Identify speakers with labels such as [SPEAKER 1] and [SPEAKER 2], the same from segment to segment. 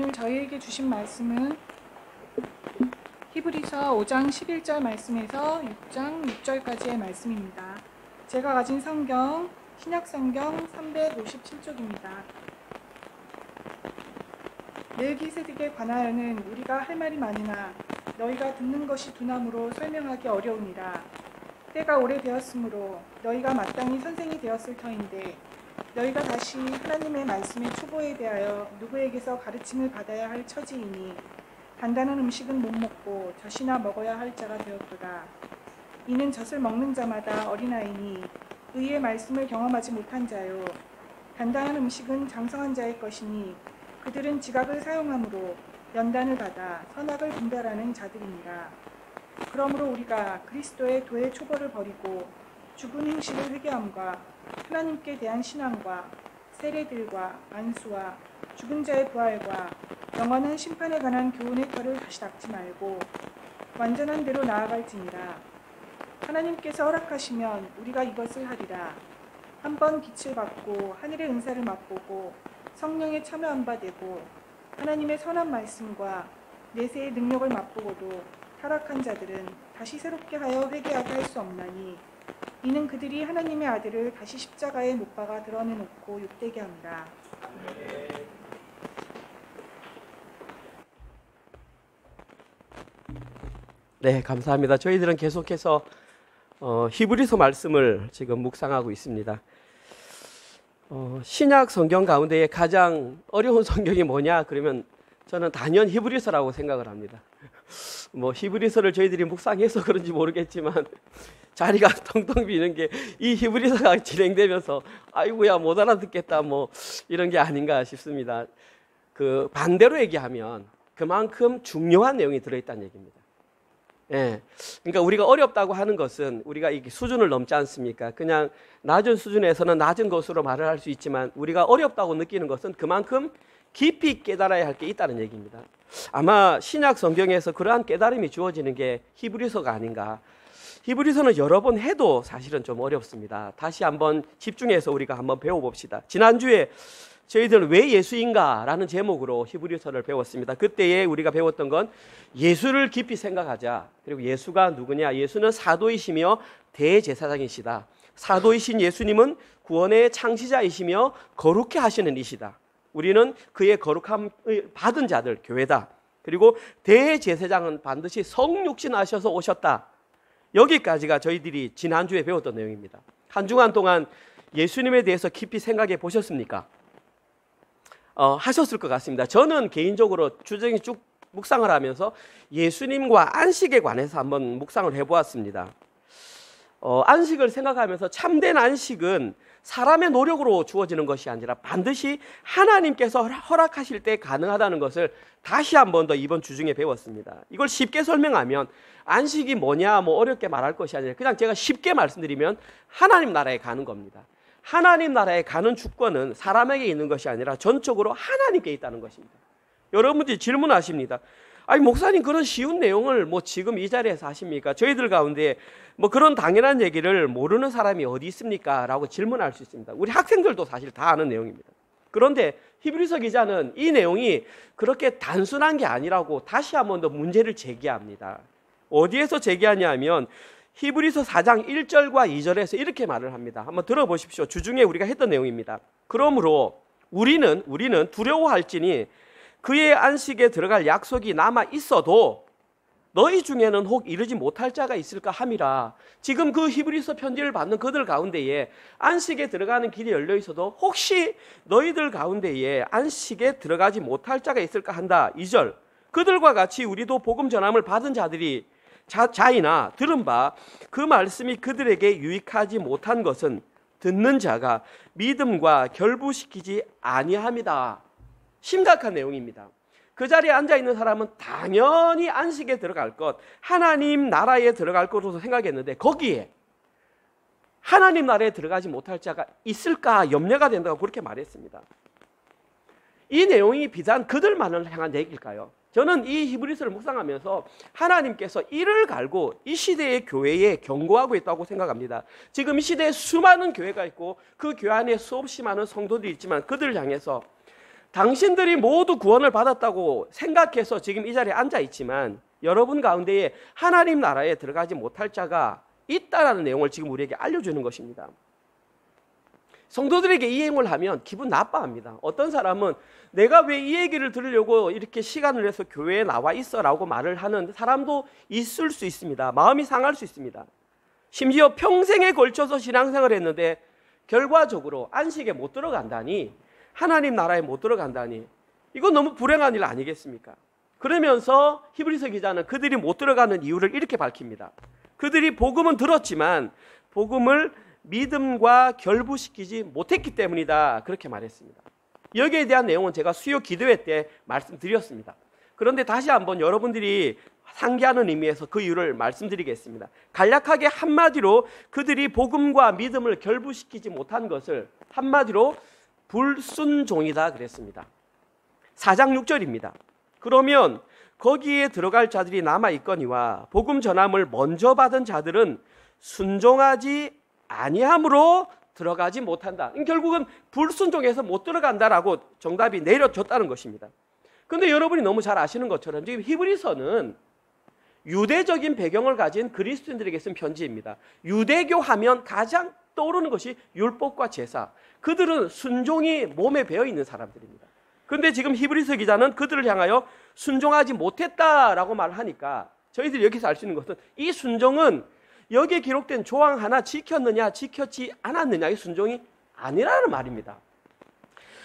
[SPEAKER 1] 오늘 저희에게 주신 말씀은 히브리서 5장 11절 말씀에서 6장 6절까지의 말씀입니다. 제가 가진 성경, 신약성경 357쪽입니다. 멜기세덱에 관하여는 우리가 할 말이 많으나 너희가 듣는 것이 두나무로 설명하기 어려우니라. 때가 오래되었으므로 너희가 마땅히 선생이 되었을 터인데 너희가 다시 하나님의 말씀의 초보에 대하여 누구에게서 가르침을 받아야 할 처지이니 단단한 음식은 못 먹고 젖이나 먹어야 할 자가 되었도다. 이는 젖을 먹는 자마다 어린아이니 의의 말씀을 경험하지 못한 자요. 단단한 음식은 장성한 자의 것이니 그들은 지각을 사용함으로 연단을 받아 선악을 분별하는 자들이니라. 그러므로 우리가 그리스도의 도의 초보를 버리고 죽은 행실을 회개함과 하나님께 대한 신앙과 세례들과 안수와 죽은 자의 부활과 영원한 심판에 관한 교훈의 털을 다시 닦지 말고 완전한 대로 나아갈지니라. 하나님께서 허락하시면 우리가 이것을 하리라. 한번 빛을 받고 하늘의 은사를 맛보고 성령에 참여한 바 되고 하나님의 선한 말씀과 내세의 능력을 맛보고도 타락한 자들은 다시 새롭게 하여 회개하게 할 수 없나니 이는 그들이 하나님의 아들을 다시 십자가에 못 박아 드러내놓고 욕되게 합니다.
[SPEAKER 2] 네, 감사합니다. 저희들은 계속해서 히브리서 말씀을 지금 묵상하고 있습니다. 신약 성경 가운데 가장 어려운 성경이 뭐냐? 그러면 저는 단연 히브리서라고 생각을 합니다. 히브리서를 저희들이 묵상해서 그런지 모르겠지만 자리가 텅텅 비는 게 이 히브리서가 진행되면서 아이고야 못 알아듣겠다 이런 게 아닌가 싶습니다. 그 반대로 얘기하면 그만큼 중요한 내용이 들어있다는 얘기입니다. 예, 그러니까 우리가 어렵다고 하는 것은 우리가 이 수준을 넘지 않습니까? 그냥 낮은 수준에서는 낮은 것으로 말을 할 수 있지만 우리가 어렵다고 느끼는 것은 그만큼 깊이 깨달아야 할 게 있다는 얘기입니다. 아마 신약 성경에서 그러한 깨달음이 주어지는 게 히브리서가 아닌가. 히브리서는 여러 번 해도 사실은 좀 어렵습니다. 다시 한번 집중해서 우리가 한번 배워봅시다. 지난주에 저희들은 왜 예수인가 라는 제목으로 히브리서를 배웠습니다. 그때에 우리가 배웠던 건 예수를 깊이 생각하자. 그리고 예수가 누구냐? 예수는 사도이시며 대제사장이시다. 사도이신 예수님은 구원의 창시자이시며 거룩해 하시는 이시다. 우리는 그의 거룩함을 받은 자들, 교회다. 그리고 대제사장은 반드시 성육신하셔서 오셨다. 여기까지가 저희들이 지난주에 배웠던 내용입니다. 한 주간 동안 예수님에 대해서 깊이 생각해 보셨습니까? 하셨을 것 같습니다. 저는 개인적으로 주정이 쭉 묵상을 하면서 예수님과 안식에 관해서 한번 묵상을 해보았습니다. 안식을 생각하면서 참된 안식은 사람의 노력으로 주어지는 것이 아니라 반드시 하나님께서 허락하실 때 가능하다는 것을 다시 한 번 더 이번 주 중에 배웠습니다. 이걸 쉽게 설명하면 안식이 뭐냐 어렵게 말할 것이 아니라 그냥 제가 쉽게 말씀드리면 하나님 나라에 가는 겁니다. 하나님 나라에 가는 주권은 사람에게 있는 것이 아니라 전적으로 하나님께 있다는 것입니다. 여러분들이 질문하십니다. 아니 목사님 그런 쉬운 내용을 지금 이 자리에서 하십니까? 저희들 가운데 그런 당연한 얘기를 모르는 사람이 어디 있습니까? 라고 질문할 수 있습니다. 우리 학생들도 사실 다 아는 내용입니다. 그런데 히브리서 기자는 이 내용이 그렇게 단순한 게 아니라고 다시 한 번 더 문제를 제기합니다. 어디에서 제기하냐 하면 히브리서 4장 1절과 2절에서 이렇게 말을 합니다. 한번 들어보십시오. 주중에 우리가 했던 내용입니다. 그러므로 우리는 두려워할지니 그의 안식에 들어갈 약속이 남아 있어도 너희 중에는 혹 이르지 못할 자가 있을까 함이라. 지금 그 히브리서 편지를 받는 그들 가운데에 안식에 들어가는 길이 열려 있어도 혹시 너희들 가운데에 안식에 들어가지 못할 자가 있을까 한다. 2절. 그들과 같이 우리도 복음 전함을 받은 자들이 자이나 들은 바 그 말씀이 그들에게 유익하지 못한 것은 듣는 자가 믿음과 결부시키지 아니함이다. 심각한 내용입니다. 그 자리에 앉아있는 사람은 당연히 안식에 들어갈 것, 하나님 나라에 들어갈 것으로 생각했는데 거기에 하나님 나라에 들어가지 못할 자가 있을까 염려가 된다고 그렇게 말했습니다. 이 내용이 비단 그들만을 향한 얘기일까요? 저는 이 히브리서를 묵상하면서 하나님께서 이를 갈고 이 시대의 교회에 경고하고 있다고 생각합니다. 지금 이 시대에 수많은 교회가 있고 그 교회 안에 수없이 많은 성도들이 있지만 그들을 향해서 당신들이 모두 구원을 받았다고 생각해서 지금 이 자리에 앉아 있지만 여러분 가운데에 하나님 나라에 들어가지 못할 자가 있다라는 내용을 지금 우리에게 알려주는 것입니다. 성도들에게 이 행을 하면 기분 나빠합니다. 어떤 사람은 내가 왜 이 얘기를 들으려고 이렇게 시간을 내서 교회에 나와 있어라고 말을 하는 사람도 있을 수 있습니다. 마음이 상할 수 있습니다. 심지어 평생에 걸쳐서 신앙생활을 했는데 결과적으로 안식에 못 들어간다니, 하나님 나라에 못 들어간다니, 이건 너무 불행한 일 아니겠습니까? 그러면서 히브리서 기자는 그들이 못 들어가는 이유를 이렇게 밝힙니다. 그들이 복음은 들었지만 복음을 믿음과 결부시키지 못했기 때문이다, 그렇게 말했습니다. 여기에 대한 내용은 제가 수요 기도회 때 말씀드렸습니다. 그런데 다시 한번 여러분들이 상기하는 의미에서 그 이유를 말씀드리겠습니다. 간략하게 한마디로 그들이 복음과 믿음을 결부시키지 못한 것을 한마디로 불순종이다 그랬습니다. 4장 6절입니다. 그러면 거기에 들어갈 자들이 남아있거니와 복음 전함을 먼저 받은 자들은 순종하지 아니함으로 들어가지 못한다. 결국은 불순종해서 못 들어간다라고 정답이 내려졌다는 것입니다. 그런데 여러분이 너무 잘 아시는 것처럼 지금 히브리서는 유대적인 배경을 가진 그리스도인들에게 쓴 편지입니다. 유대교 하면 가장 떠오르는 것이 율법과 제사. 그들은 순종이 몸에 배어 있는 사람들입니다. 그런데 지금 히브리서 기자는 그들을 향하여 순종하지 못했다라고 말하니까 저희들이 여기서 알 수 있는 것은 이 순종은 여기에 기록된 조항 하나 지켰느냐 지켰지 않았느냐의 순종이 아니라는 말입니다.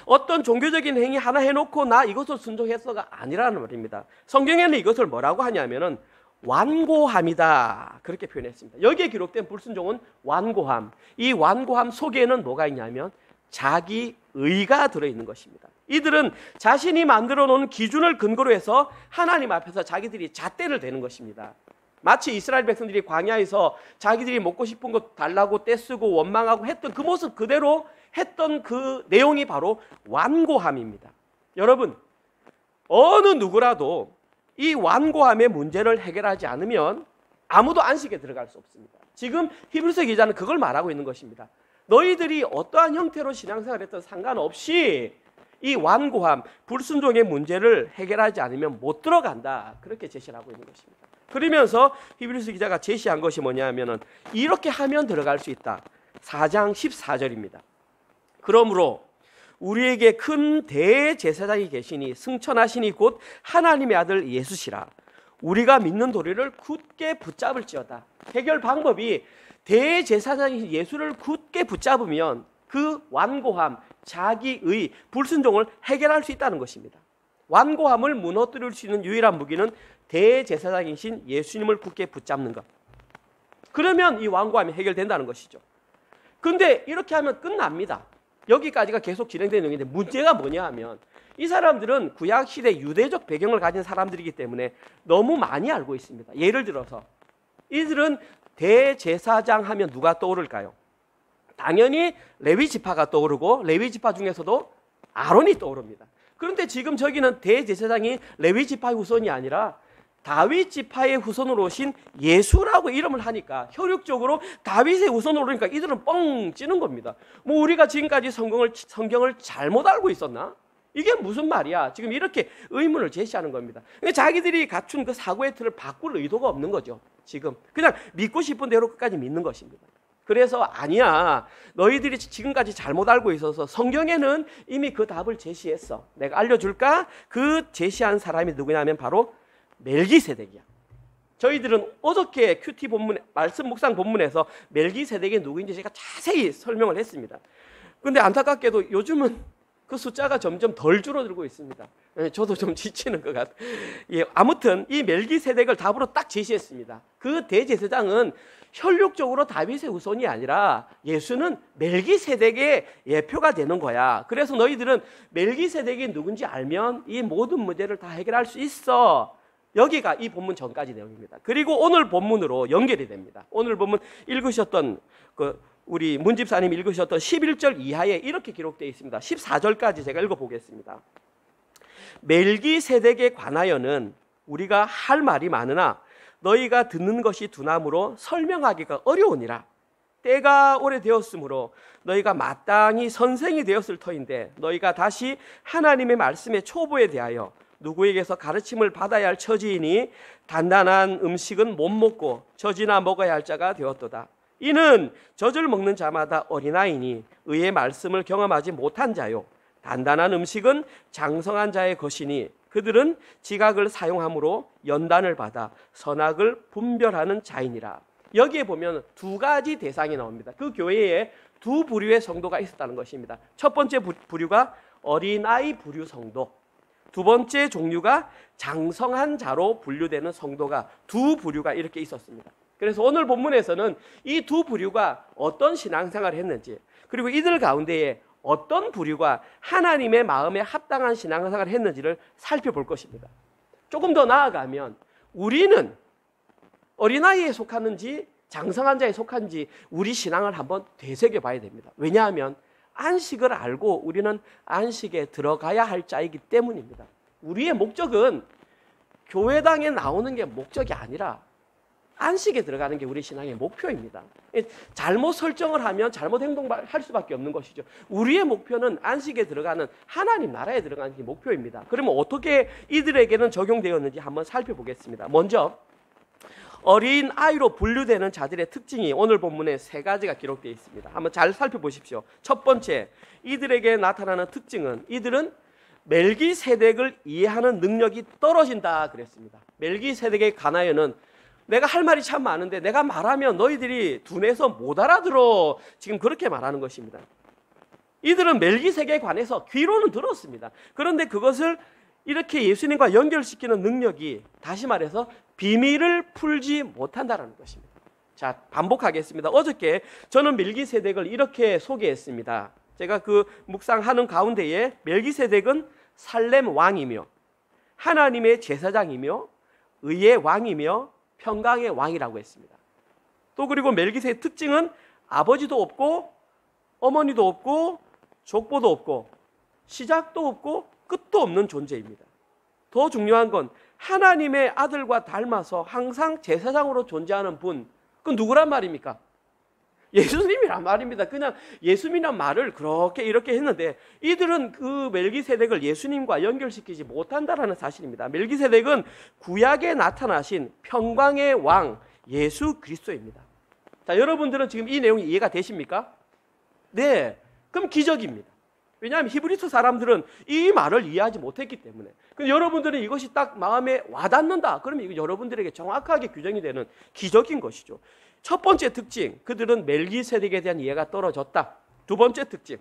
[SPEAKER 2] 어떤 종교적인 행위 하나 해놓고 나 이것을 순종했어가 아니라는 말입니다. 성경에는 이것을 뭐라고 하냐면은 완고함이다, 그렇게 표현했습니다. 여기에 기록된 불순종은 완고함. 이 완고함 속에는 뭐가 있냐면 자기 의가 들어있는 것입니다. 이들은 자신이 만들어 놓은 기준을 근거로 해서 하나님 앞에서 자기들이 잣대를 대는 것입니다. 마치 이스라엘 백성들이 광야에서 자기들이 먹고 싶은 것 달라고 떼쓰고 원망하고 했던 그 모습 그대로 했던 그 내용이 바로 완고함입니다. 여러분, 어느 누구라도 이 완고함의 문제를 해결하지 않으면 아무도 안식에 들어갈 수 없습니다. 지금 히브리서 기자는 그걸 말하고 있는 것입니다. 너희들이 어떠한 형태로 신앙생활을 했던 상관없이 이 완고함, 불순종의 문제를 해결하지 않으면 못 들어간다, 그렇게 제시를 하고 있는 것입니다. 그러면서 히브리서 기자가 제시한 것이 뭐냐면은 이렇게 하면 들어갈 수 있다. 4장 14절입니다. 그러므로 우리에게 큰 대제사장이 계시니 승천하시니 곧 하나님의 아들 예수시라. 우리가 믿는 도리를 굳게 붙잡을지어다. 해결 방법이 대제사장이신 예수를 굳게 붙잡으면 그 완고함, 자기의 불순종을 해결할 수 있다는 것입니다. 완고함을 무너뜨릴 수 있는 유일한 무기는 대제사장이신 예수님을 굳게 붙잡는 것. 그러면 이 완고함이 해결된다는 것이죠. 그런데 이렇게 하면 끝납니다. 여기까지가 계속 진행되는 얘기인데 문제가 뭐냐 하면 이 사람들은 구약시대 유대적 배경을 가진 사람들이기 때문에 너무 많이 알고 있습니다. 예를 들어서 이들은 대제사장 하면 누가 떠오를까요? 당연히 레위 지파가 떠오르고 레위 지파 중에서도 아론이 떠오릅니다. 그런데 지금 저기는 대제사장이 레위 지파의 후손이 아니라 다윗 지파의 후손으로 오신 예수라고 이름을 하니까 효력적으로 다윗의 후손으로 오니까 이들은 뻥 찌는 겁니다. 뭐 우리가 지금까지 성경을 잘못 알고 있었나? 이게 무슨 말이야? 지금 이렇게 의문을 제시하는 겁니다. 자기들이 갖춘 그 사고의 틀을 바꿀 의도가 없는 거죠. 지금 그냥 믿고 싶은 대로 끝까지 믿는 것입니다. 그래서 아니야, 너희들이 지금까지 잘못 알고 있어서 성경에는 이미 그 답을 제시했어. 내가 알려줄까? 그 제시한 사람이 누구냐면 바로 멜기세덱이야. 저희들은 어저께 큐티 본문, 말씀 묵상 본문에서 멜기세덱이 누구인지 제가 자세히 설명을 했습니다. 그런데 안타깝게도 요즘은 그 숫자가 점점 덜 줄어들고 있습니다. 저도 좀 지치는 것 같아요. 예, 아무튼 이 멜기세덱을 답으로 딱 제시했습니다. 그 대제사장은 혈육적으로 다윗의 후손이 아니라 예수는 멜기세덱의 예표가 되는 거야. 그래서 너희들은 멜기세덱이 누군지 알면 이 모든 문제를 다 해결할 수 있어. 여기가 이 본문 전까지 내용입니다. 그리고 오늘 본문으로 연결이 됩니다. 오늘 본문 읽으셨던 우리 문 집사님 읽으셨던 11절 이하에 이렇게 기록되어 있습니다. 14절까지 제가 읽어보겠습니다. 멜기세덱에 관하여는 우리가 할 말이 많으나 너희가 듣는 것이 두나무로 설명하기가 어려우니라. 때가 오래되었으므로 너희가 마땅히 선생이 되었을 터인데 너희가 다시 하나님의 말씀의 초보에 대하여 누구에게서 가르침을 받아야 할 처지이니 단단한 음식은 못 먹고 젖이나 먹어야 할 자가 되었도다. 이는 젖을 먹는 자마다 어린아이니 의의 말씀을 경험하지 못한 자요 단단한 음식은 장성한 자의 것이니 그들은 지각을 사용함으로 연단을 받아 선악을 분별하는 자이니라. 여기에 보면 두 가지 대상이 나옵니다. 그 교회에 두 부류의 성도가 있었다는 것입니다. 첫 번째 부류가 어린아이 부류 성도, 두 번째 종류가 장성한 자로 분류되는 성도가 두 부류가 이렇게 있었습니다. 그래서 오늘 본문에서는 이 두 부류가 어떤 신앙생활을 했는지, 그리고 이들 가운데에 어떤 부류가 하나님의 마음에 합당한 신앙생활을 했는지를 살펴볼 것입니다. 조금 더 나아가면 우리는 어린아이에 속하는지 장성한 자에 속한지 우리 신앙을 한번 되새겨 봐야 됩니다. 왜냐하면 안식을 알고 우리는 안식에 들어가야 할 자이기 때문입니다. 우리의 목적은 교회당에 나오는 게 목적이 아니라 안식에 들어가는 게 우리 신앙의 목표입니다. 잘못 설정을 하면 잘못 행동할 수밖에 없는 것이죠. 우리의 목표는 안식에 들어가는 하나님 나라에 들어가는 게 목표입니다. 그러면 어떻게 이들에게는 적용되었는지 한번 살펴보겠습니다. 먼저 어린 아이로 분류되는 자들의 특징이 오늘 본문에 세 가지가 기록되어 있습니다. 한번 잘 살펴보십시오. 첫 번째, 이들에게 나타나는 특징은 이들은 멜기세덱을 이해하는 능력이 떨어진다 그랬습니다. 멜기세덱에 관하여는 내가 할 말이 참 많은데 내가 말하면 너희들이 둔해서 못 알아들어, 지금 그렇게 말하는 것입니다. 이들은 멜기세덱에 관해서 귀로는 들었습니다. 그런데 그것을 이렇게 예수님과 연결시키는 능력이, 다시 말해서 비밀을 풀지 못한다는 것입니다. 자, 반복하겠습니다. 어저께 저는 멜기세덱을 이렇게 소개했습니다. 제가 그 묵상하는 가운데에 멜기세덱은 살렘 왕이며 하나님의 제사장이며 의의 왕이며 평강의 왕이라고 했습니다. 또 그리고 멜기세덱의 특징은 아버지도 없고 어머니도 없고 족보도 없고 시작도 없고 끝도 없는 존재입니다. 더 중요한 건 하나님의 아들과 닮아서 항상 제사장으로 존재하는 분, 그건 누구란 말입니까? 예수님이란 말입니다. 그냥 예수님이란 말을 그렇게 이렇게 했는데 이들은 그 멜기세덱을 예수님과 연결시키지 못한다는 사실입니다. 멜기세덱은 구약에 나타나신 평강의 왕 예수 그리스도입니다. 자, 여러분들은 지금 이 내용이 이해가 되십니까? 네, 그럼 기적입니다. 왜냐하면 히브리서 사람들은 이 말을 이해하지 못했기 때문에. 근데 여러분들은 이것이 딱 마음에 와닿는다. 그러면 이거 여러분들에게 정확하게 규정이 되는 기적인 것이죠. 첫 번째 특징, 그들은 멜기세덱에 대한 이해가 떨어졌다. 두 번째 특징,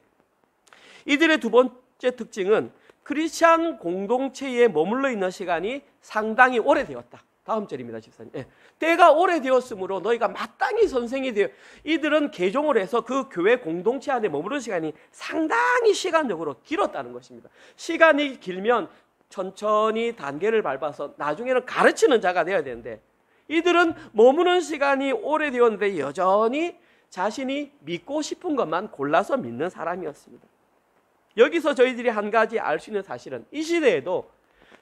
[SPEAKER 2] 이들의 두 번째 특징은 크리스찬 공동체에 머물러 있는 시간이 상당히 오래되었다. 다음 절입니다, 집사님. 예. 때가 오래되었으므로 너희가 마땅히 선생이 되어, 이들은 개종을 해서 그 교회 공동체 안에 머무르는 시간이 상당히 시간적으로 길었다는 것입니다. 시간이 길면 천천히 단계를 밟아서 나중에는 가르치는 자가 되어야 되는데 이들은 머무는 시간이 오래되었는데 여전히 자신이 믿고 싶은 것만 골라서 믿는 사람이었습니다. 여기서 저희들이 한 가지 알 수 있는 사실은 이 시대에도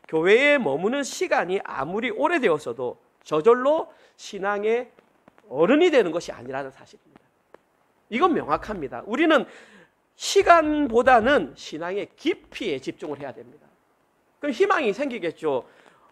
[SPEAKER 2] 교회에 머무는 시간이 아무리 오래되었어도 저절로 신앙의 어른이 되는 것이 아니라는 사실입니다. 이건 명확합니다. 우리는 시간보다는 신앙의 깊이에 집중을 해야 됩니다. 그럼 희망이 생기겠죠.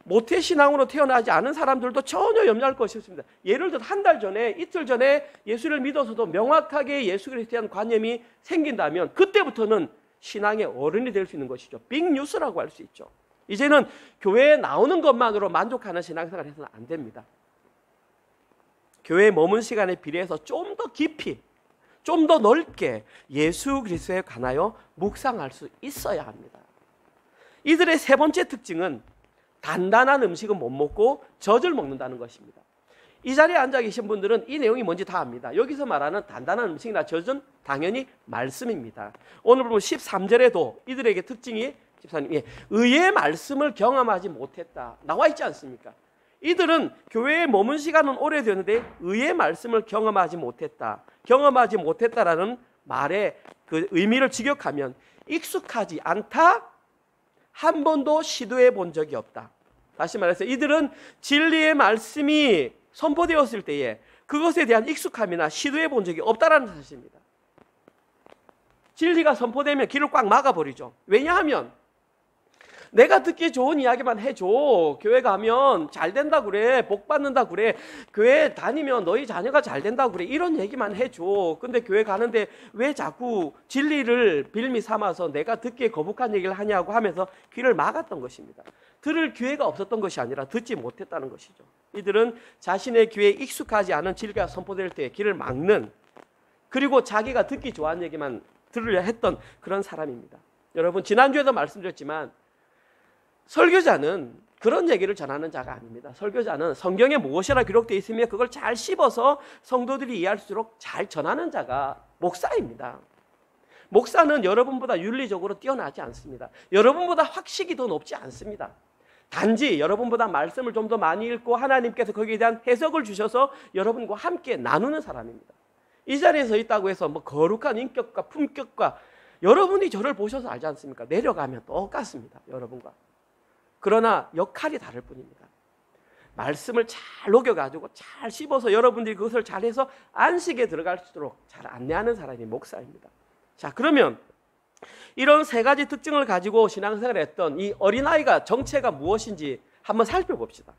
[SPEAKER 2] 모태신앙으로 태어나지 않은 사람들도 전혀 염려할 것이 없습니다. 예를 들어 한 달 전에, 이틀 전에 예수를 믿어서도 명확하게 예수 그리스도에 대한 관념이 생긴다면 그때부터는 신앙의 어른이 될 수 있는 것이죠. 빅뉴스라고 할 수 있죠. 이제는 교회에 나오는 것만으로 만족하는 신앙생활을 해서는 안 됩니다. 교회에 머문 시간에 비례해서 좀 더 깊이, 좀 더 넓게 예수 그리스도에 관하여 묵상할 수 있어야 합니다. 이들의 세 번째 특징은 단단한 음식은 못 먹고 젖을 먹는다는 것입니다. 이 자리에 앉아 계신 분들은 이 내용이 뭔지 다 압니다. 여기서 말하는 단단한 음식이나 젖은 당연히 말씀입니다. 오늘 보면 13절에도 이들에게 특징이, 집사님, 의의 말씀을 경험하지 못했다 나와 있지 않습니까? 이들은 교회에 머문 시간은 오래되었는데 의의 말씀을 경험하지 못했다. 경험하지 못했다라는 말의 그 의미를 직역하면 익숙하지 않다, 한 번도 시도해 본 적이 없다. 다시 말해서 이들은 진리의 말씀이 선포되었을 때에 그것에 대한 익숙함이나 시도해 본 적이 없다라는 사실입니다. 진리가 선포되면 길을 꽉 막아버리죠. 왜냐하면 내가 듣기 좋은 이야기만 해줘. 교회 가면 잘 된다 그래, 복 받는다 그래, 교회 다니면 너희 자녀가 잘 된다 그래, 이런 얘기만 해줘. 근데 교회 가는데 왜 자꾸 진리를 빌미 삼아서 내가 듣기에 거북한 얘기를 하냐고 하면서 귀를 막았던 것입니다. 들을 기회가 없었던 것이 아니라 듣지 못했다는 것이죠. 이들은 자신의 귀에 익숙하지 않은 진리가 선포될 때 귀를 막는, 그리고 자기가 듣기 좋아하는 얘기만 들으려 했던 그런 사람입니다. 여러분, 지난주에도 말씀드렸지만 설교자는 그런 얘기를 전하는 자가 아닙니다. 설교자는 성경에 무엇이라 기록되어 있으면 그걸 잘 씹어서 성도들이 이해할 수 있도록 잘 전하는 자가 목사입니다. 목사는 여러분보다 윤리적으로 뛰어나지 않습니다. 여러분보다 학식이 더 높지 않습니다. 단지 여러분보다 말씀을 좀 더 많이 읽고 하나님께서 거기에 대한 해석을 주셔서 여러분과 함께 나누는 사람입니다. 이 자리에 서 있다고 해서 뭐 거룩한 인격과 품격과, 여러분이 저를 보셔서 알지 않습니까? 내려가면 똑같습니다. 여러분과. 그러나 역할이 다를 뿐입니다. 말씀을 잘 녹여가지고 잘 씹어서 여러분들이 그것을 잘해서 안식에 들어갈 수 있도록 잘 안내하는 사람이 목사입니다. 자, 그러면 이런 세 가지 특징을 가지고 신앙생활을 했던 이 어린아이가 정체가 무엇인지 한번 살펴봅시다.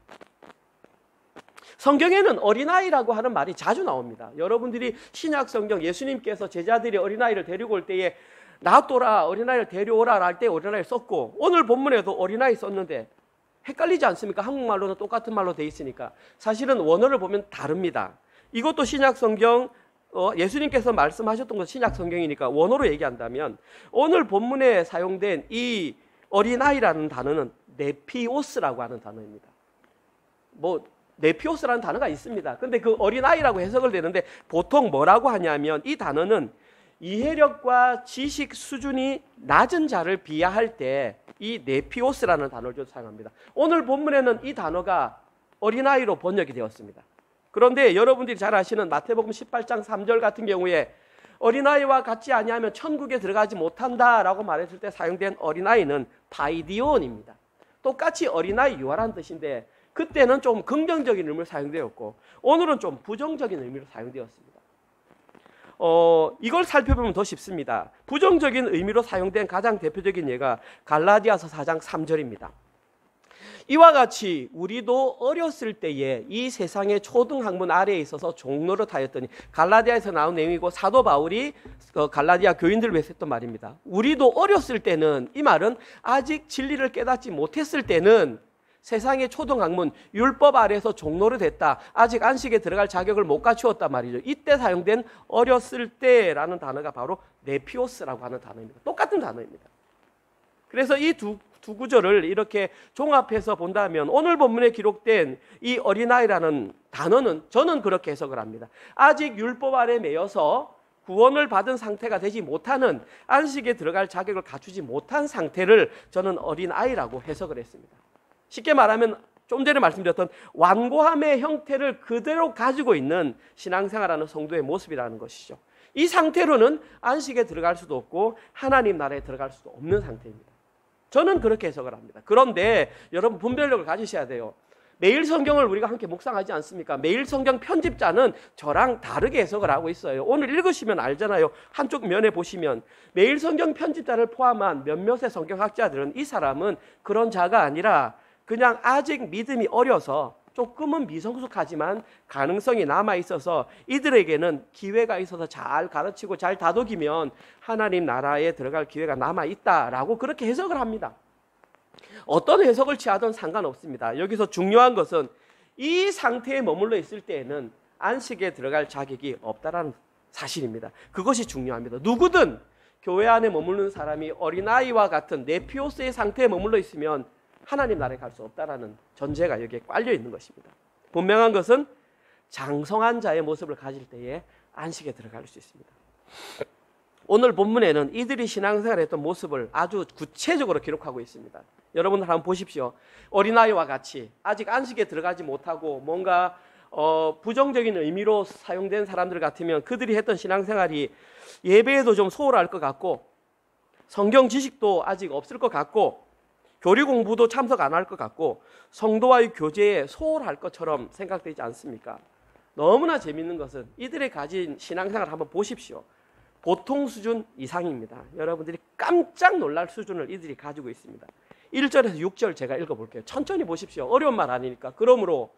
[SPEAKER 2] 성경에는 어린아이라고 하는 말이 자주 나옵니다. 여러분들이 신약 성경, 예수님께서 제자들이 어린아이를 데리고 올 때에 놔둬라, 어린아이를 데려오라 할 때 어린아이를 썼고, 오늘 본문에도 어린아이 썼는데 헷갈리지 않습니까? 한국말로는 똑같은 말로 돼 있으니까. 사실은 원어를 보면 다릅니다. 이것도 신약 성경, 예수님께서 말씀하셨던 것 신약 성경이니까 원어로 얘기한다면, 오늘 본문에 사용된 이 어린아이라는 단어는 네피오스라고 하는 단어입니다. 네피오스라는 단어가 있습니다. 근데 그 어린아이라고 해석을 되는데 보통 뭐라고 하냐면, 이 단어는 이해력과 지식 수준이 낮은 자를 비하할 때 이 네피오스라는 단어를 좀 사용합니다. 오늘 본문에는 이 단어가 어린아이로 번역이 되었습니다. 그런데 여러분들이 잘 아시는 마태복음 18장 3절 같은 경우에 어린아이와 같지 아니하면 천국에 들어가지 못한다라고 말했을 때 사용된 어린아이는 파이디온입니다. 똑같이 어린아이 유아라는 뜻인데 그때는 좀 긍정적인 의미로 사용되었고 오늘은 좀 부정적인 의미로 사용되었습니다. 이걸 살펴보면 더 쉽습니다. 부정적인 의미로 사용된 가장 대표적인 예가 갈라디아서 4장 3절입니다. 이와 같이 우리도 어렸을 때에 이 세상의 초등학문 아래에 있어서 종노릇하였더니, 갈라디아에서 나온 내용이고 사도 바울이 갈라디아 교인들을 위해서 했던 말입니다. 우리도 어렸을 때는, 이 말은 아직 진리를 깨닫지 못했을 때는 세상의 초등학문, 율법 아래에서 종노릇했다, 아직 안식에 들어갈 자격을 못 갖추었단 말이죠. 이때 사용된 어렸을 때라는 단어가 바로 네피오스라고 하는 단어입니다. 똑같은 단어입니다. 그래서 이 두 구절을 이렇게 종합해서 본다면 오늘 본문에 기록된 이 어린아이라는 단어는 저는 그렇게 해석을 합니다. 아직 율법 아래 매여서 구원을 받은 상태가 되지 못하는, 안식에 들어갈 자격을 갖추지 못한 상태를 저는 어린아이라고 해석을 했습니다. 쉽게 말하면 좀 전에 말씀드렸던 완고함의 형태를 그대로 가지고 있는 신앙생활하는 성도의 모습이라는 것이죠. 이 상태로는 안식에 들어갈 수도 없고 하나님 나라에 들어갈 수도 없는 상태입니다. 저는 그렇게 해석을 합니다. 그런데 여러분 분별력을 가지셔야 돼요. 매일 성경을 우리가 함께 묵상하지 않습니까? 매일 성경 편집자는 저랑 다르게 해석을 하고 있어요. 오늘 읽으시면 알잖아요. 한쪽 면에 보시면 매일 성경 편집자를 포함한 몇몇의 성경학자들은 이 사람은 그런 자가 아니라 그냥 아직 믿음이 어려서 조금은 미성숙하지만 가능성이 남아있어서 이들에게는 기회가 있어서 잘 가르치고 잘 다독이면 하나님 나라에 들어갈 기회가 남아있다라고 그렇게 해석을 합니다. 어떤 해석을 취하든 상관없습니다. 여기서 중요한 것은 이 상태에 머물러 있을 때에는 안식에 들어갈 자격이 없다는 사실입니다. 그것이 중요합니다. 누구든 교회 안에 머무르는 사람이 어린아이와 같은 네피오스의 상태에 머물러 있으면 하나님 나라에 갈 수 없다라는 전제가 여기에 깔려 있는 것입니다. 분명한 것은 장성한 자의 모습을 가질 때에 안식에 들어갈 수 있습니다. 오늘 본문에는 이들이 신앙생활을 했던 모습을 아주 구체적으로 기록하고 있습니다. 여러분 한번 보십시오. 어린아이와 같이 아직 안식에 들어가지 못하고 뭔가 부정적인 의미로 사용된 사람들 같으면 그들이 했던 신앙생활이 예배에도 좀 소홀할 것 같고 성경 지식도 아직 없을 것 같고 교리 공부도 참석 안 할 것 같고 성도와의 교제에 소홀할 것처럼 생각되지 않습니까? 너무나 재밌는 것은 이들이 가진 신앙생활을 한번 보십시오. 보통 수준 이상입니다. 여러분들이 깜짝 놀랄 수준을 이들이 가지고 있습니다. 1절에서 6절 제가 읽어볼게요. 천천히 보십시오. 어려운 말 아니니까. 그러므로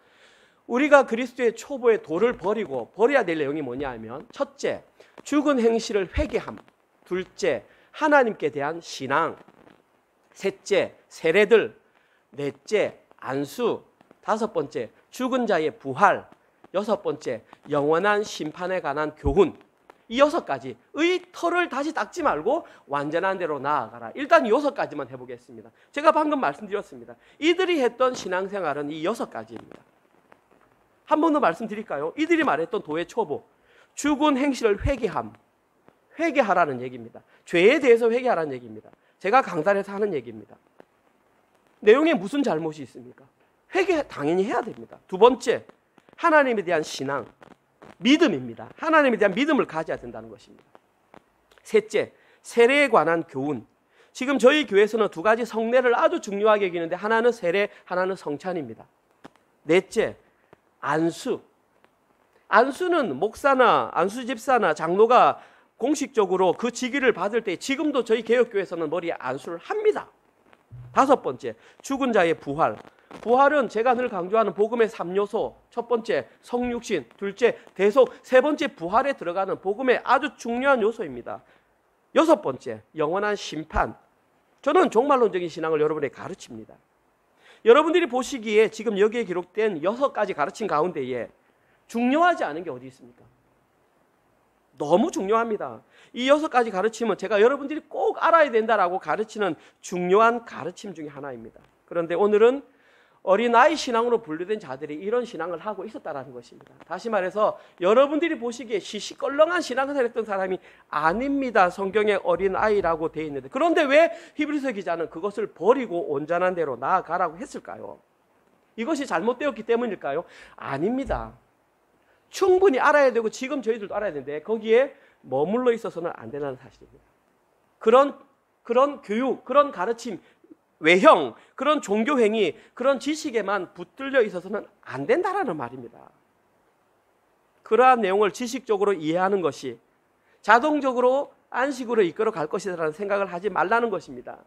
[SPEAKER 2] 우리가 그리스도의 초보의 도를 버려야 될 내용이 뭐냐 하면, 첫째, 죽은 행실을 회개함. 둘째, 하나님께 대한 신앙. 셋째, 세례들. 넷째, 안수. 다섯 번째, 죽은 자의 부활. 여섯 번째, 영원한 심판에 관한 교훈. 이 6가지의 털을 다시 닦지 말고 완전한 대로 나아가라. 일단 6가지만 해보겠습니다. 제가 방금 말씀드렸습니다. 이들이 했던 신앙생활은 이 6가지입니다. 한 번 더 말씀드릴까요? 이들이 말했던 도의 초보, 죽은 행실을 회개함. 회개하라는 얘기입니다. 죄에 대해서 회개하라는 얘기입니다. 제가 강단에서 하는 얘기입니다. 내용에 무슨 잘못이 있습니까? 회개 당연히 해야 됩니다. 두 번째, 하나님에 대한 신앙, 믿음입니다. 하나님에 대한 믿음을 가져야 된다는 것입니다. 셋째, 세례에 관한 교훈. 지금 저희 교회에서는 2가지 성례를 아주 중요하게 여기는데, 하나는 세례, 하나는 성찬입니다. 넷째, 안수. 안수는 목사나 안수집사나 장로가 공식적으로 그 직위를 받을 때 지금도 저희 개혁교회에서는 머리에 안수를 합니다. 다섯 번째, 죽은 자의 부활. 부활은 제가 늘 강조하는 복음의 3요소. 첫 번째, 성육신. 둘째, 대속. 세 번째, 부활에 들어가는 복음의 아주 중요한 요소입니다. 여섯 번째, 영원한 심판. 저는 종말론적인 신앙을 여러분에게 가르칩니다. 여러분들이 보시기에 지금 여기에 기록된 6가지 가르침 가운데에 중요하지 않은 게 어디 있습니까? 너무 중요합니다. 이 6가지 가르침은 제가 여러분들이 꼭 알아야 된다라고 가르치는 중요한 가르침 중에 하나입니다. 그런데 오늘은 어린아이 신앙으로 분류된 자들이 이런 신앙을 하고 있었다는 것입니다. 다시 말해서 여러분들이 보시기에 시시껄렁한 신앙생활을 했던 사람이 아닙니다. 성경에 어린아이라고 되어 있는데, 그런데 왜 히브리서 기자는 그것을 버리고 온전한 대로 나아가라고 했을까요? 이것이 잘못되었기 때문일까요? 아닙니다. 충분히 알아야 되고 지금 저희들도 알아야 되는데 거기에 머물러 있어서는 안 된다는 사실입니다. 그런 교육, 그런 가르침, 외형, 그런 종교행위, 그런 지식에만 붙들려 있어서는 안 된다라는 말입니다. 그러한 내용을 지식적으로 이해하는 것이 자동적으로 안식으로 이끌어 갈 것이라는 생각을 하지 말라는 것입니다.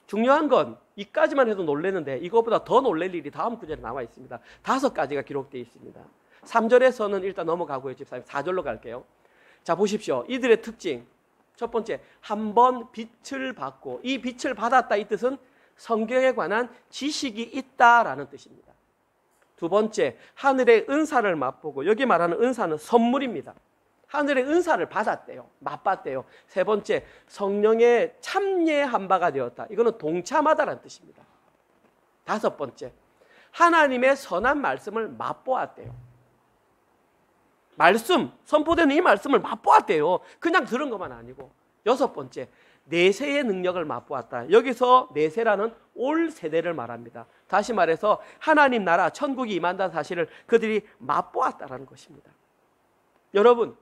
[SPEAKER 2] 중요한 건 이까지만 해도 놀라는데 이거보다 더 놀랄 일이 다음 구절에 나와 있습니다. 5가지가 기록되어 있습니다. 3절에서는 일단 넘어가고요. 집사님 4절로 갈게요. 자, 보십시오. 이들의 특징. 첫 번째, 한 번 빛을 받고, 이 빛을 받았다 이 뜻은 성경에 관한 지식이 있다라는 뜻입니다. 두 번째, 하늘의 은사를 맛보고, 여기 말하는 은사는 선물입니다. 하늘의 은사를 받았대요. 맛봤대요. 세 번째, 성령에 참여한 바가 되었다. 이거는 동참하다라는 뜻입니다. 다섯 번째, 하나님의 선한 말씀을 맛보았대요. 말씀, 선포되는 이 말씀을 맛보았대요. 그냥 들은 것만 아니고. 여섯 번째, 내세의 능력을 맛보았다. 여기서 내세라는 올 세대를 말합니다. 다시 말해서 하나님 나라, 천국이 임한다는 사실을 그들이 맛보았다라는 것입니다. 여러분,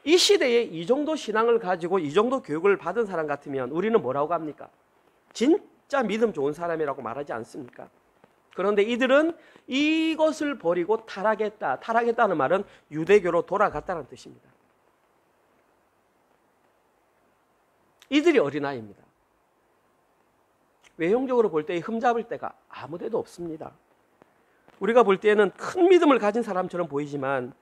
[SPEAKER 2] 이 시대에 이 정도 신앙을 가지고 이 정도 교육을 받은 사람 같으면 우리는 뭐라고 합니까? 진짜 믿음 좋은 사람이라고 말하지 않습니까? 그런데 이들은 이것을 버리고 타락했다. 타락했다는 말은 유대교로 돌아갔다는 뜻입니다. 이들이 어린아이입니다. 외형적으로 볼 때 흠잡을 데가 아무 데도 없습니다. 우리가 볼 때는 큰 믿음을 가진 사람처럼 보이지만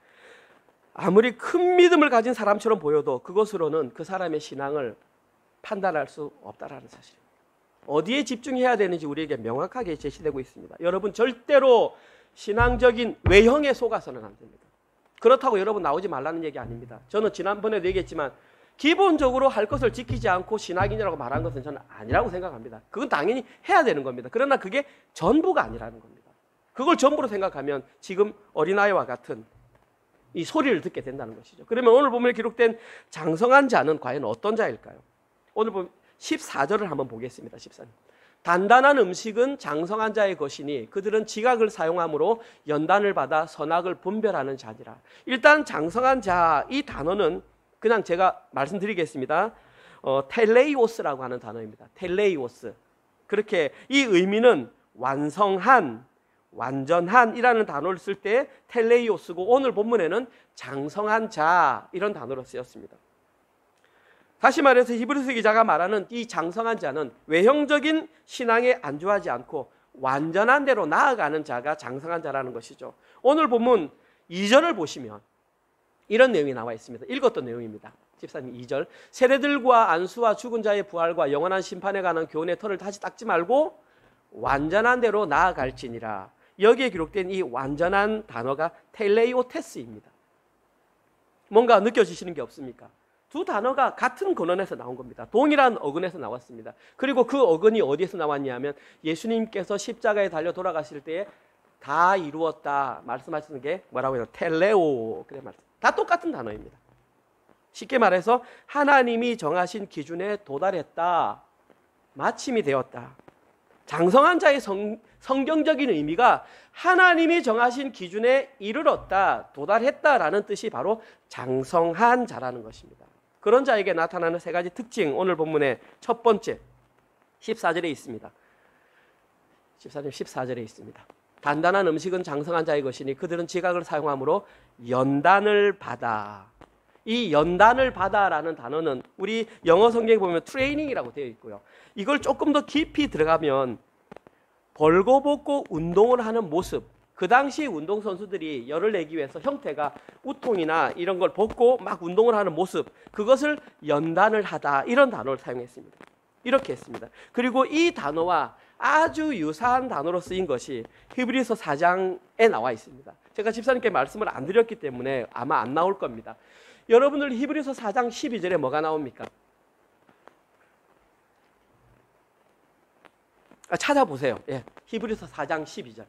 [SPEAKER 2] 아무리 큰 믿음을 가진 사람처럼 보여도 그것으로는 그 사람의 신앙을 판단할 수 없다는 사실입니다. 어디에 집중해야 되는지 우리에게 명확하게 제시되고 있습니다. 여러분, 절대로 신앙적인 외형에 속아서는 안 됩니다. 그렇다고 여러분 나오지 말라는 얘기 아닙니다. 저는 지난번에도 얘기했지만 기본적으로 할 것을 지키지 않고 신앙인이라고 말한 것은 저는 아니라고 생각합니다. 그건 당연히 해야 되는 겁니다. 그러나 그게 전부가 아니라는 겁니다. 그걸 전부로 생각하면 지금 어린아이와 같은 이 소리를 듣게 된다는 것이죠. 그러면 오늘 본문에 기록된 장성한 자는 과연 어떤 자일까요? 오늘 보면 14절을 한번 보겠습니다. 14절. 단단한 음식은 장성한 자의 것이니 그들은 지각을 사용함으로 연단을 받아 선악을 분별하는 자니라. 일단 장성한 자, 이 단어는 그냥 제가 말씀드리겠습니다. 텔레이오스라고 하는 단어입니다. 텔레이오스. 그렇게 이 의미는 완성한, 완전한이라는 단어를 쓸 때 텔레이오 쓰고 오늘 본문에는 장성한 자 이런 단어로 쓰였습니다. 다시 말해서 히브리서 기자가 말하는 이 장성한 자는 외형적인 신앙에 안주하지 않고 완전한 대로 나아가는 자가 장성한 자라는 것이죠. 오늘 본문 2절을 보시면 이런 내용이 나와 있습니다. 읽었던 내용입니다. 집사님 2절 세례들과 안수와 죽은 자의 부활과 영원한 심판에 관한 교훈의 털을 다시 닦지 말고 완전한 대로 나아갈지니라. 여기에 기록된 이 완전한 단어가 텔레이오테스입니다. 뭔가 느껴지시는 게 없습니까? 두 단어가 같은 근원에서 나온 겁니다. 동일한 어근에서 나왔습니다. 그리고 그 어근이 어디에서 나왔냐면 예수님께서 십자가에 달려 돌아가실 때에 다 이루었다 말씀하시는 게 뭐라고 해요? 텔레오. 그래 말씀. 다 똑같은 단어입니다. 쉽게 말해서 하나님이 정하신 기준에 도달했다. 마침이 되었다. 장성한 자의 성경적인 의미가 하나님이 정하신 기준에 이르렀다, 도달했다라는 뜻이 바로 장성한 자라는 것입니다. 그런 자에게 나타나는 세 가지 특징, 오늘 본문의 첫 번째 14절에 있습니다. 14절에 있습니다. 단단한 음식은 장성한 자의 것이니 그들은 지각을 사용함으로 연단을 받아. 이 연단을 받아라는 단어는 우리 영어 성경에 보면 트레이닝이라고 되어 있고요. 이걸 조금 더 깊이 들어가면 벌거벗고 운동을 하는 모습, 그 당시 운동선수들이 열을 내기 위해서 형태가 우통이나 이런 걸 벗고 막 운동을 하는 모습, 그것을 연단을 하다 이런 단어를 사용했습니다. 이렇게 했습니다. 그리고 이 단어와 아주 유사한 단어로 쓰인 것이 히브리서 4장에 나와 있습니다. 제가 집사님께 말씀을 안 드렸기 때문에 아마 안 나올 겁니다. 여러분들 히브리서 4장 12절에 뭐가 나옵니까? 찾아보세요. 예, 히브리서 4장 12절.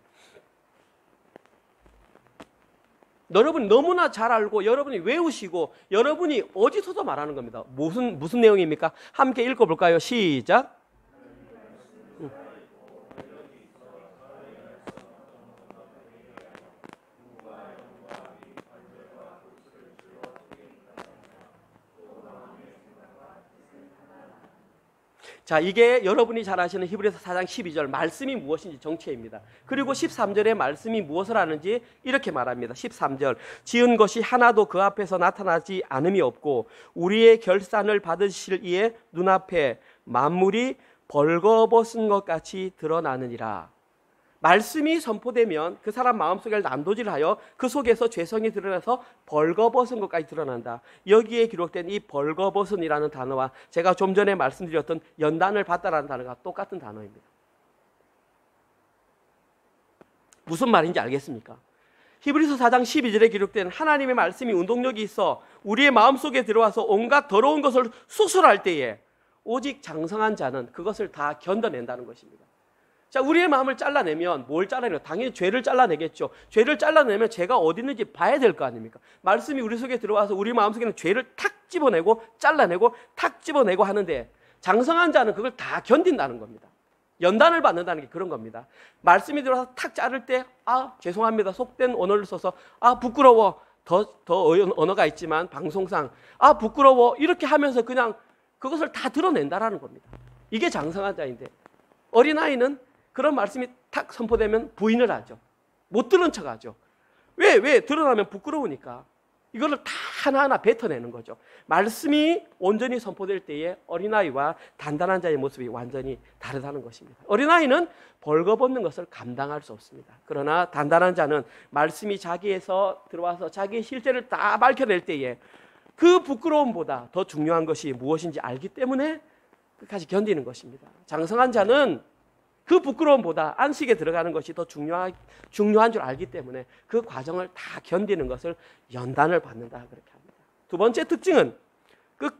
[SPEAKER 2] 여러분이 너무나 잘 알고 여러분이 외우시고 여러분이 어디서도 말하는 겁니다. 무슨 내용입니까? 함께 읽어볼까요? 시작. 자, 이게 여러분이 잘 아시는 히브리서 4장 12절 말씀이 무엇인지 정체입니다. 그리고 13절에 말씀이 무엇을 하는지 이렇게 말합니다. 13절 지은 것이 하나도 그 앞에서 나타나지 않음이 없고 우리의 결산을 받으실 이의 눈앞에 만물이 벌거벗은 것 같이 드러나느니라. 말씀이 선포되면 그 사람 마음속에 난도질하여 그 속에서 죄성이 드러나서 벌거벗은 것까지 드러난다. 여기에 기록된 이 벌거벗은이라는 단어와 제가 좀 전에 말씀드렸던 연단을 받다라는 단어가 똑같은 단어입니다. 무슨 말인지 알겠습니까? 히브리서 4장 12절에 기록된 하나님의 말씀이 운동력이 있어 우리의 마음속에 들어와서 온갖 더러운 것을 수술할 때에 오직 장성한 자는 그것을 다 견뎌낸다는 것입니다. 자, 우리의 마음을 잘라내면 뭘 잘라내요? 당연히 죄를 잘라내겠죠. 죄를 잘라내면 죄가 어디 있는지 봐야 될 거 아닙니까? 말씀이 우리 속에 들어와서 우리 마음속에는 죄를 탁 집어내고 잘라내고 탁 집어내고 하는데 장성한 자는 그걸 다 견딘다는 겁니다. 연단을 받는다는 게 그런 겁니다. 말씀이 들어와서 탁 자를 때 죄송합니다. 속된 언어를 써서 부끄러워. 더 언어가 있지만 방송상 부끄러워 이렇게 하면서 그냥 그것을 다 드러낸다라는 겁니다. 이게 장성한 자인데 어린아이는 그런 말씀이 탁 선포되면 부인을 하죠. 못 들은 척하죠. 왜? 드러나면 부끄러우니까. 이거를 다 하나하나 뱉어내는 거죠. 말씀이 온전히 선포될 때에 어린아이와 단단한 자의 모습이 완전히 다르다는 것입니다. 어린아이는 벌거벗는 것을 감당할 수 없습니다. 그러나 단단한 자는 말씀이 자기에서 들어와서 자기의 실제를 다 밝혀낼 때에 그 부끄러움보다 더 중요한 것이 무엇인지 알기 때문에 끝까지 견디는 것입니다. 장성한 자는 그 부끄러움보다 안식에 들어가는 것이 더 중요한 줄 알기 때문에 그 과정을 다 견디는 것을 연단을 받는다 그렇게 합니다. 두 번째 특징은 그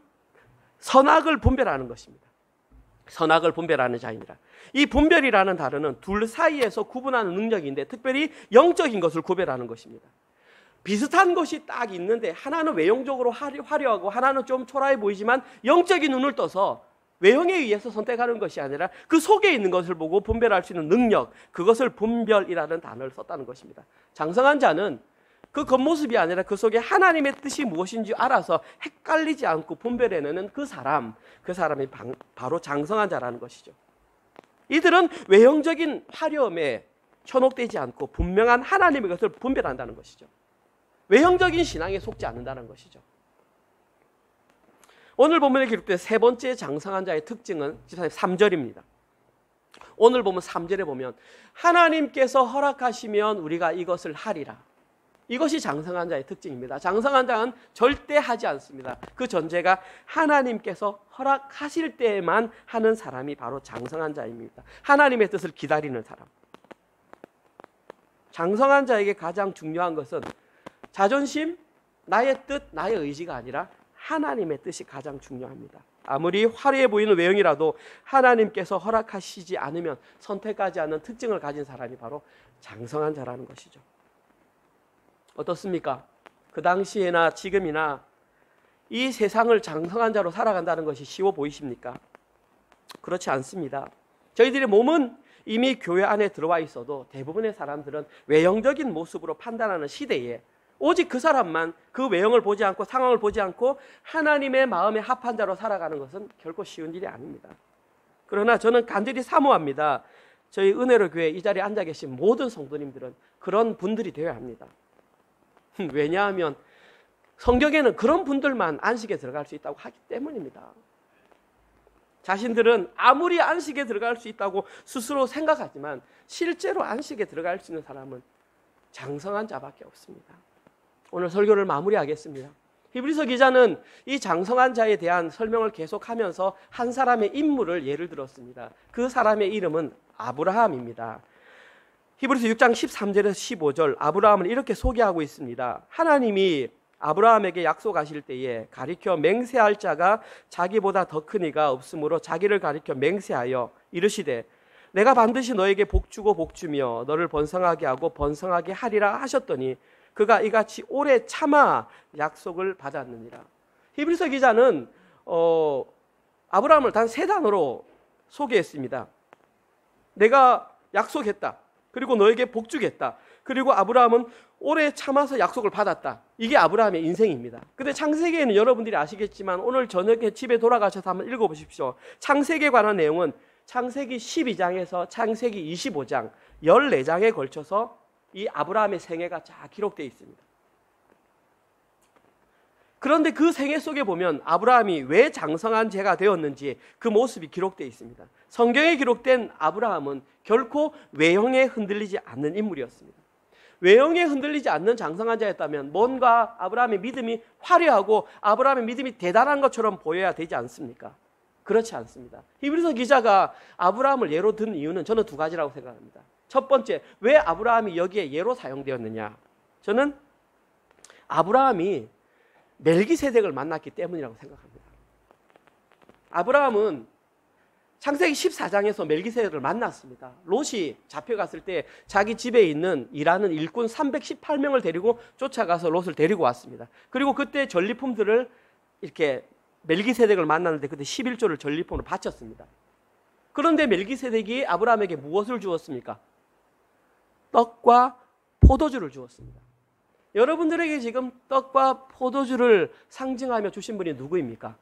[SPEAKER 2] 선악을 분별하는 것입니다. 선악을 분별하는 자입니다. 이 분별이라는 단어는 둘 사이에서 구분하는 능력인데 특별히 영적인 것을 구별하는 것입니다. 비슷한 것이 딱 있는데 하나는 외형적으로 화려하고 하나는 좀 초라해 보이지만 영적인 눈을 떠서 외형에 의해서 선택하는 것이 아니라 그 속에 있는 것을 보고 분별할 수 있는 능력, 그것을 분별이라는 단어를 썼다는 것입니다. 장성한 자는 그 겉모습이 아니라 그 속에 하나님의 뜻이 무엇인지 알아서 헷갈리지 않고 분별해내는 그 사람이 바로 장성한 자라는 것이죠. 이들은 외형적인 화려함에 현혹되지 않고 분명한 하나님의 것을 분별한다는 것이죠. 외형적인 신앙에 속지 않는다는 것이죠. 오늘 본문에 기록된 세 번째 장성한 자의 특징은 3절입니다. 오늘 보면 3절에 보면 하나님께서 허락하시면 우리가 이것을 하리라. 이것이 장성한 자의 특징입니다. 장성한 자는 절대 하지 않습니다. 그 전제가 하나님께서 허락하실 때에만 하는 사람이 바로 장성한 자입니다. 하나님의 뜻을 기다리는 사람. 장성한 자에게 가장 중요한 것은 자존심, 나의 뜻, 나의 의지가 아니라 하나님의 뜻이 가장 중요합니다. 아무리 화려해 보이는 외형이라도 하나님께서 허락하시지 않으면 선택하지 않는 특징을 가진 사람이 바로 장성한 자라는 것이죠. 어떻습니까? 그 당시에나 지금이나 이 세상을 장성한 자로 살아간다는 것이 쉬워 보이십니까? 그렇지 않습니다. 저희들의 몸은 이미 교회 안에 들어와 있어도 대부분의 사람들은 외형적인 모습으로 판단하는 시대에 오직 그 사람만 그 외형을 보지 않고 상황을 보지 않고 하나님의 마음에 합한 자로 살아가는 것은 결코 쉬운 일이 아닙니다. 그러나 저는 간절히 사모합니다. 저희 은혜로 교회 이 자리에 앉아 계신 모든 성도님들은 그런 분들이 되어야 합니다. 왜냐하면 성경에는 그런 분들만 안식에 들어갈 수 있다고 하기 때문입니다. 자신들은 아무리 안식에 들어갈 수 있다고 스스로 생각하지만 실제로 안식에 들어갈 수 있는 사람은 장성한 자밖에 없습니다. 오늘 설교를 마무리하겠습니다. 히브리서 기자는 이 장성한 자에 대한 설명을 계속하면서 한 사람의 인물을 예를 들었습니다. 그 사람의 이름은 아브라함입니다. 히브리서 6장 13절에서 15절 아브라함을 이렇게 소개하고 있습니다. 하나님이 아브라함에게 약속하실 때에 가리켜 맹세할 자가 자기보다 더 큰 이가 없으므로 자기를 가리켜 맹세하여 이르시되 내가 반드시 너에게 복주고 복주며 너를 번성하게 하고 번성하게 하리라 하셨더니 그가 이같이 오래 참아 약속을 받았느니라. 히브리서 기자는 아브라함을 단 세 단어로 소개했습니다. 내가 약속했다. 그리고 너에게 복주겠다. 그리고 아브라함은 오래 참아서 약속을 받았다. 이게 아브라함의 인생입니다. 근데 창세기에는 여러분들이 아시겠지만 오늘 저녁에 집에 돌아가셔서 한번 읽어보십시오. 창세기에 관한 내용은 창세기 12장에서 창세기 25장 14장에 걸쳐서 이 아브라함의 생애가 쫙 기록되어 있습니다. 그런데 그 생애 속에 보면 아브라함이 왜 장성한 자가 되었는지 그 모습이 기록되어 있습니다. 성경에 기록된 아브라함은 결코 외형에 흔들리지 않는 인물이었습니다. 외형에 흔들리지 않는 장성한 자였다면 뭔가 아브라함의 믿음이 화려하고 아브라함의 믿음이 대단한 것처럼 보여야 되지 않습니까? 그렇지 않습니다. 히브리서 기자가 아브라함을 예로 든 이유는 저는 두 가지라고 생각합니다. 첫 번째, 왜 아브라함이 여기에 예로 사용되었느냐? 저는 아브라함이 멜기세덱을 만났기 때문이라고 생각합니다. 아브라함은 창세기 14장에서 멜기세덱을 만났습니다. 롯이 잡혀갔을 때 자기 집에 있는 일하는 일꾼 318명을 데리고 쫓아가서 롯을 데리고 왔습니다. 그리고 그때 전리품들을 이렇게 멜기세덱을 만났는데 그때 11조를 전리품으로 바쳤습니다. 그런데 멜기세덱이 아브라함에게 무엇을 주었습니까? 떡과 포도주를 주었습니다. 여러분들에게 지금 떡과 포도주를 상징하며 주신 분이 누구입니까?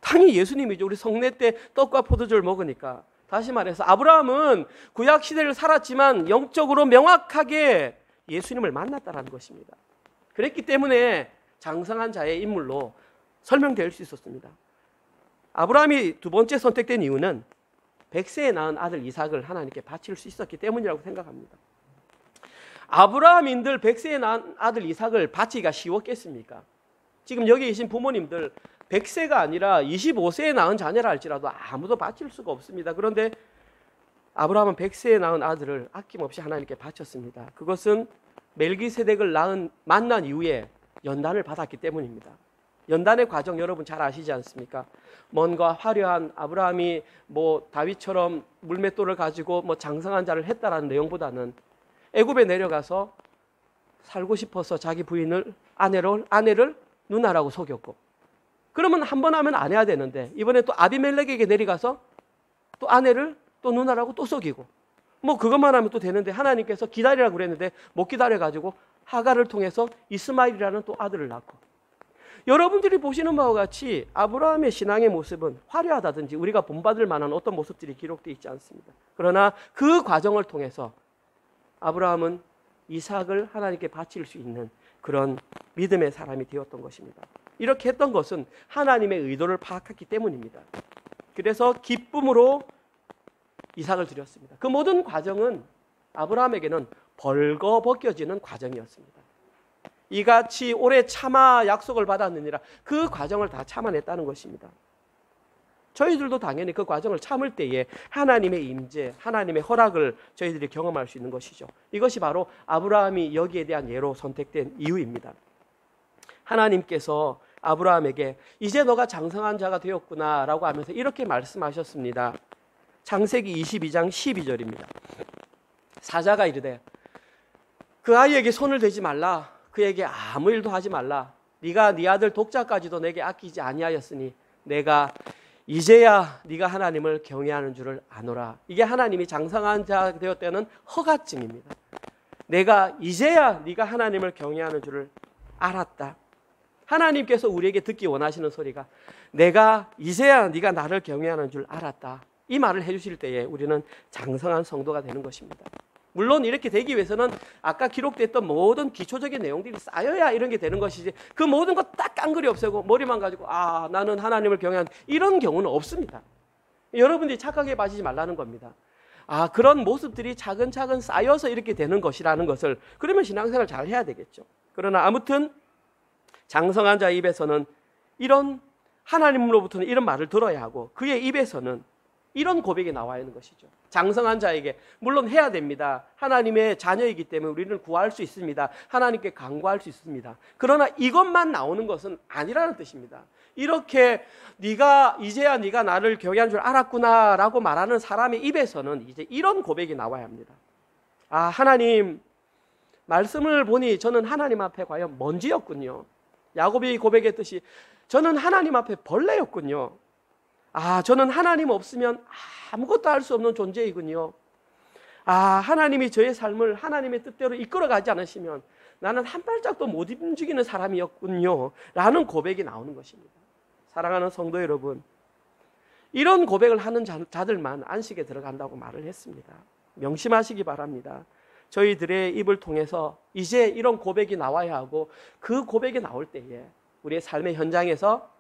[SPEAKER 2] 당연히 예수님이죠. 우리 성례 때 떡과 포도주를 먹으니까. 다시 말해서 아브라함은 구약 시대를 살았지만 영적으로 명확하게 예수님을 만났다는 것입니다. 그랬기 때문에 장성한 자의 인물로 설명될 수 있었습니다. 아브라함이 두 번째 선택된 이유는 100세에 낳은 아들 이삭을 하나님께 바칠 수 있었기 때문이라고 생각합니다. 아브라함인들 100세에 낳은 아들 이삭을 바치기가 쉬웠겠습니까? 지금 여기 계신 부모님들 100세가 아니라 25세에 낳은 자녀라 할지라도 아무도 바칠 수가 없습니다. 그런데 아브라함은 100세에 낳은 아들을 아낌없이 하나님께 바쳤습니다. 그것은 멜기세덱을 만난 이후에 연단을 받았기 때문입니다. 연단의 과정 여러분 잘 아시지 않습니까? 뭔가 화려한 아브라함이 다윗처럼 물맷돌을 가지고 장성한 자를 했다라는 내용보다는 애굽에 내려가서 살고 싶어서 자기 부인을 아내를 누나라고 속였고, 그러면 한 번 하면 안 해야 되는데 이번에 또 아비멜렉에게 내려가서 또 아내를 또 누나라고 또 속이고, 그것만 하면 또 되는데 하나님께서 기다리라고 그랬는데 못 기다려가지고 하갈을 통해서 이스마엘이라는 또 아들을 낳고, 여러분들이 보시는 바와 같이 아브라함의 신앙의 모습은 화려하다든지 우리가 본받을 만한 어떤 모습들이 기록되어 있지 않습니다. 그러나 그 과정을 통해서 아브라함은 이삭을 하나님께 바칠 수 있는 그런 믿음의 사람이 되었던 것입니다. 이렇게 했던 것은 하나님의 의도를 파악했기 때문입니다. 그래서 기쁨으로 이삭을 드렸습니다. 그 모든 과정은 아브라함에게는 벌거벗겨지는 과정이었습니다. 이같이 오래 참아 약속을 받았느니라 그 과정을 다 참아냈다는 것입니다. 저희들도 당연히 그 과정을 참을 때에 하나님의 임재, 하나님의 허락을 저희들이 경험할 수 있는 것이죠. 이것이 바로 아브라함이 여기에 대한 예로 선택된 이유입니다. 하나님께서 아브라함에게 이제 너가 장성한 자가 되었구나 라고 하면서 이렇게 말씀하셨습니다. 창세기 22장 12절입니다. 사자가 이르되 그 아이에게 손을 대지 말라. 그에게 아무 일도 하지 말라. 네가 네 아들 독자까지도 내게 아끼지 아니하였으니 내가 이제야 네가 하나님을 경외하는 줄을 아노라. 이게 하나님이 장성한 자 되었다는 허가증입니다. 내가 이제야 네가 하나님을 경외하는 줄을 알았다. 하나님께서 우리에게 듣기 원하시는 소리가 내가 이제야 네가 나를 경외하는 줄 알았다. 이 말을 해주실 때에 우리는 장성한 성도가 되는 것입니다. 물론 이렇게 되기 위해서는 아까 기록됐던 모든 기초적인 내용들이 쌓여야 이런 게 되는 것이지 그 모든 것 딱 깡그리 없애고 머리만 가지고 나는 하나님을 경외하는 이런 경우는 없습니다. 여러분들이 착하게 빠지지 말라는 겁니다. 그런 모습들이 차근차근 쌓여서 이렇게 되는 것이라는 것을 그러면 신앙생활 잘 해야 되겠죠. 그러나 아무튼 장성한 자의 입에서는 이런 하나님으로부터는 이런 말을 들어야 하고 그의 입에서는 이런 고백이 나와야 하는 것이죠. 장성한 자에게 물론 해야 됩니다. 하나님의 자녀이기 때문에 우리는 구할 수 있습니다. 하나님께 간구할 수 있습니다. 그러나 이것만 나오는 것은 아니라는 뜻입니다. 이렇게 이제야 네가 나를 경외한 줄 알았구나라고 말하는 사람의 입에서는 이제 이런 고백이 나와야 합니다. 하나님 말씀을 보니 저는 하나님 앞에 과연 먼지였군요. 야곱이 고백했듯이 저는 하나님 앞에 벌레였군요. 저는 하나님 없으면 아무것도 할 수 없는 존재이군요. 하나님이 저의 삶을 하나님의 뜻대로 이끌어가지 않으시면 나는 한 발짝도 못 움직이는 사람이었군요. 라는 고백이 나오는 것입니다. 사랑하는 성도 여러분, 이런 고백을 하는 자들만 안식에 들어간다고 말을 했습니다. 명심하시기 바랍니다. 저희들의 입을 통해서 이제 이런 고백이 나와야 하고 그 고백이 나올 때에 우리의 삶의 현장에서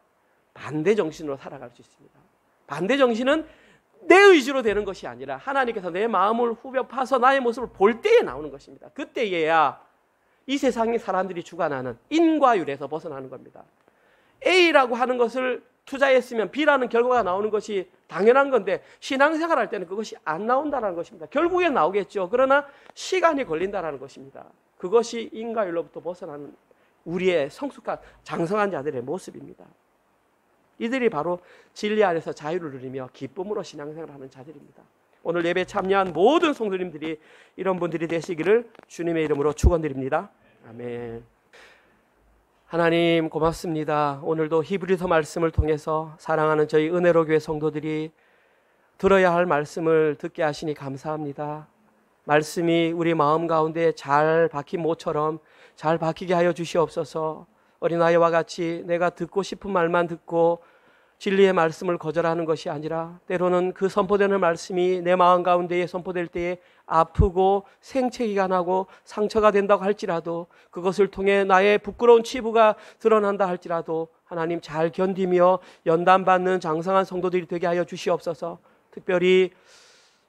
[SPEAKER 2] 반대 정신으로 살아갈 수 있습니다. 반대 정신은 내 의지로 되는 것이 아니라 하나님께서 내 마음을 후벼 파서 나의 모습을 볼 때에 나오는 것입니다. 그때에야 이 세상의 사람들이 주관하는 인과율에서 벗어나는 겁니다. A라고 하는 것을 투자했으면 B라는 결과가 나오는 것이 당연한 건데 신앙생활 할 때는 그것이 안 나온다는 것입니다. 결국엔 나오겠죠. 그러나 시간이 걸린다는 것입니다. 그것이 인과율로부터 벗어나는 우리의 성숙한 장성한 자들의 모습입니다. 이들이 바로 진리 안에서 자유를 누리며 기쁨으로 신앙생활을 하는 자들입니다. 오늘 예배에 참여한 모든 성도님들이 이런 분들이 되시기를 주님의 이름으로 축원드립니다. 아멘. 하나님 고맙습니다. 오늘도 히브리서 말씀을 통해서 사랑하는 저희 은혜로 교회 성도들이 들어야 할 말씀을 듣게 하시니 감사합니다. 말씀이 우리 마음 가운데 잘 박힌 모처럼 잘 박히게 하여 주시옵소서. 어린아이와 같이 내가 듣고 싶은 말만 듣고 진리의 말씀을 거절하는 것이 아니라 때로는 그 선포되는 말씀이 내 마음 가운데에 선포될 때에 아프고 생채기가 나고 상처가 된다고 할지라도 그것을 통해 나의 부끄러운 치부가 드러난다 할지라도 하나님 잘 견디며 연단받는 장성한 성도들이 되게 하여 주시옵소서. 특별히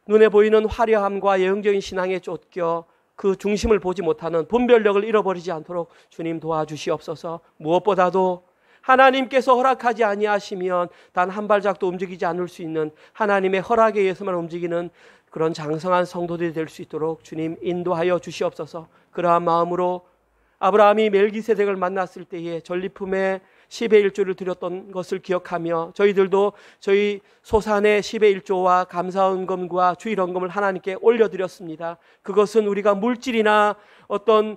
[SPEAKER 2] 눈에 보이는 화려함과 예형적인 신앙에 쫓겨 그 중심을 보지 못하는 분별력을 잃어버리지 않도록 주님 도와주시옵소서. 무엇보다도 하나님께서 허락하지 아니하시면 단 한 발짝도 움직이지 않을 수 있는 하나님의 허락에 의해서만 움직이는 그런 장성한 성도들이 될 수 있도록 주님 인도하여 주시옵소서. 그러한 마음으로 아브라함이 멜기세덱을 만났을 때에 전리품에 10의 1조를 드렸던 것을 기억하며 저희들도 저희 소산의 10의 1조와 감사헌금과 주일헌금을 하나님께 올려드렸습니다. 그것은 우리가 물질이나 어떤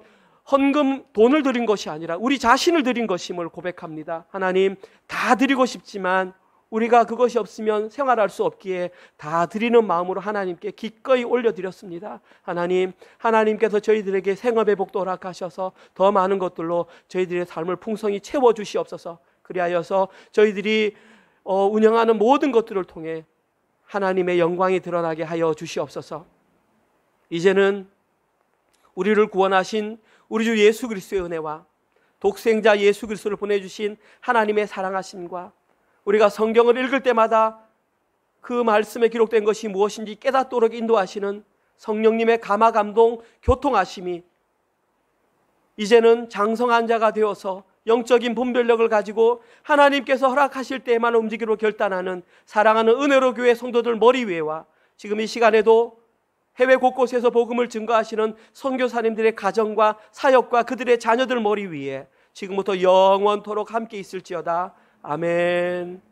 [SPEAKER 2] 헌금 돈을 드린 것이 아니라 우리 자신을 드린 것임을 고백합니다. 하나님 다 드리고 싶지만 우리가 그것이 없으면 생활할 수 없기에 다 드리는 마음으로 하나님께 기꺼이 올려드렸습니다. 하나님께서 저희들에게 생업의 복도 허락하셔서 더 많은 것들로 저희들의 삶을 풍성히 채워주시옵소서. 그리하여서 저희들이 운영하는 모든 것들을 통해 하나님의 영광이 드러나게 하여 주시옵소서. 이제는 우리를 구원하신 우리 주 예수 그리스도의 은혜와 독생자 예수 그리스도를 보내주신 하나님의 사랑하심과 우리가 성경을 읽을 때마다 그 말씀에 기록된 것이 무엇인지 깨닫도록 인도하시는 성령님의 감화 감동 교통하심이 이제는 장성한 자가 되어서 영적인 분별력을 가지고 하나님께서 허락하실 때에만 움직이기로 결단하는 사랑하는 은혜로 교회 성도들 머리 위에와 지금 이 시간에도 해외 곳곳에서 복음을 증거하시는 선교사님들의 가정과 사역과 그들의 자녀들 머리 위에 지금부터 영원토록 함께 있을지어다. 아멘.